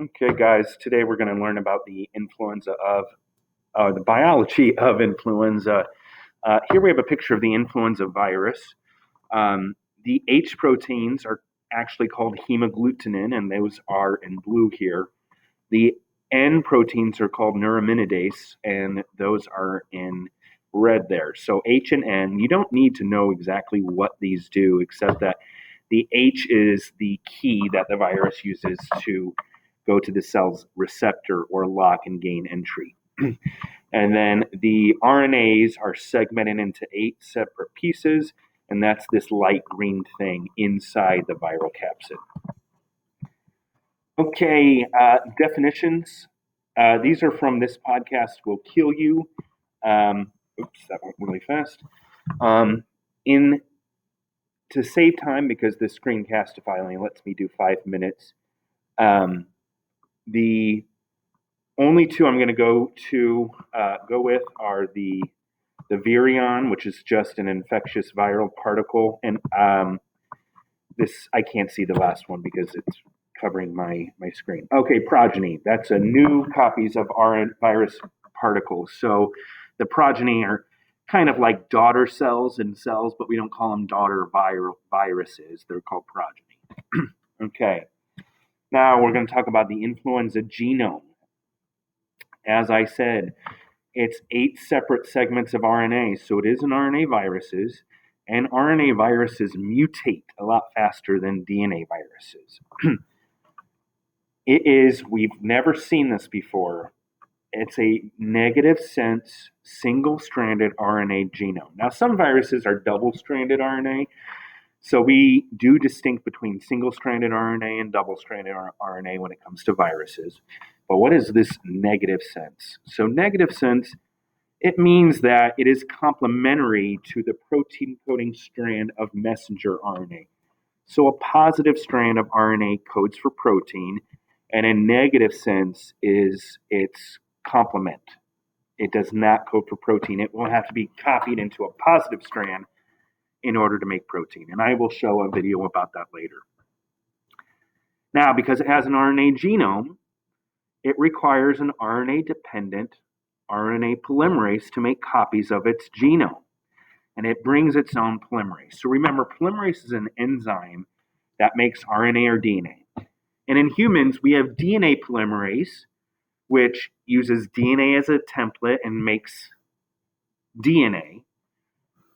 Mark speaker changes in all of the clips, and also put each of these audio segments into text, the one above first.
Speaker 1: Okay, guys, today we're going to learn about the the biology of influenza. Here we have a picture of the influenza virus. The H proteins are actually called hemagglutinin, and those are in blue here. The N proteins are called neuraminidase, and those are in red there. So H and N, you don't need to know exactly what these do, except that the H is the key that the virus uses to go to the cell's receptor or lock and gain entry. And then the RNAs are segmented into 8 separate pieces, and that's this light green thing inside the viral capsid. Okay, definitions. These are from This Podcast Will Kill You. Oops, that went really fast. In To save time, because this screencastify only lets me do 5 minutes, the only two I'm going to go with are the virion, which is just an infectious viral particle, and this I can't see the last one because it's covering my screen. Okay, progeny. That's a new copies of our virus particles. So the progeny are kind of like daughter cells in cells, but we don't call them daughter viruses. They're called progeny. Okay. Now we're going to talk about the influenza genome. As I said, it's 8 separate segments of RNA, so it is an RNA viruses, and RNA viruses mutate a lot faster than DNA viruses. We've never seen this before. It's a negative sense, single-stranded RNA genome. Now, some viruses are double-stranded RNA, so we do distinct between single-stranded RNA and double-stranded RNA when it comes to viruses. But what is this negative sense? So negative sense, it means that it is complementary to the protein-coding strand of messenger RNA. So a positive strand of RNA codes for protein, and a negative sense is its complement. It does not code for protein. It will have to be copied into a positive strand in order to make protein. And I will show a video about that later. Now, because it has an RNA genome, it requires an RNA-dependent RNA polymerase to make copies of its genome. And it brings its own polymerase. So remember, polymerase is an enzyme that makes RNA or DNA. And in humans, we have DNA polymerase, which uses DNA as a template and makes DNA.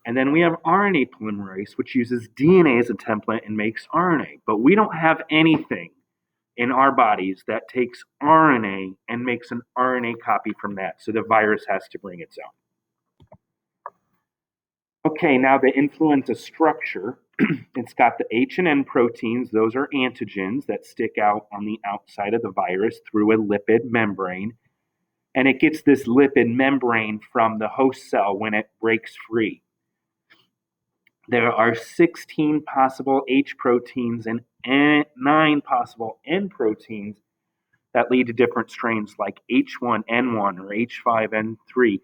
Speaker 1: And then we have RNA polymerase, which uses DNA as a template and makes RNA. But we don't have anything in our bodies that takes RNA and makes an RNA copy from that. So the virus has to bring its own. Okay, now the influenza structure. It's got the H and N proteins. Those are antigens that stick out on the outside of the virus through a lipid membrane. And it gets this lipid membrane from the host cell when it breaks free. There are 16 possible H proteins and 9 possible N proteins that lead to different strains like H1N1 or H5N3.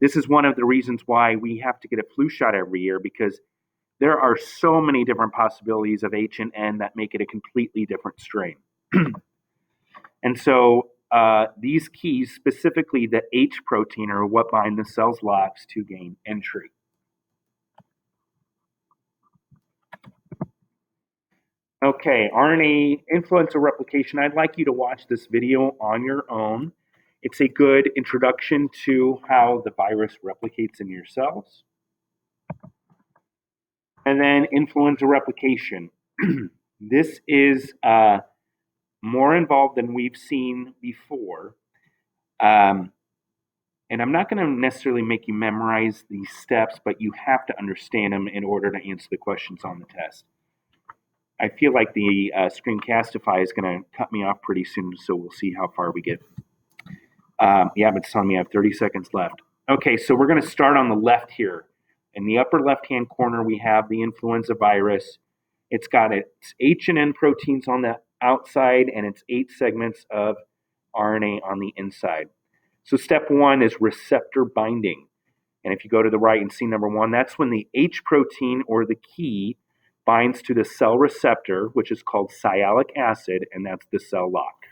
Speaker 1: This is one of the reasons why we have to get a flu shot every year, because there are so many different possibilities of H and N that make it a completely different strain. And so these keys, specifically the H protein, are what bind the cell's locks to gain entry. Okay, RNA influenza replication. I'd like you to watch this video on your own. It's a good introduction to how the virus replicates in your cells. And then influenza replication. This is more involved than we've seen before. And I'm not going to necessarily make you memorize these steps, but you have to understand them in order to answer the questions on the test. I feel like the screencastify is going to cut me off pretty soon, so we'll see how far we get. Yeah, but it's telling me I have 30 seconds left. Okay, so we're going to start on the left here. In the upper left-hand corner, we have the influenza virus. It's got its H and N proteins on the outside and its 8 segments of RNA on the inside. So step 1 is receptor binding. And if you go to the right and see number 1, that's when the H protein or the key binds to the cell receptor, which is called sialic acid, and that's the cell lock.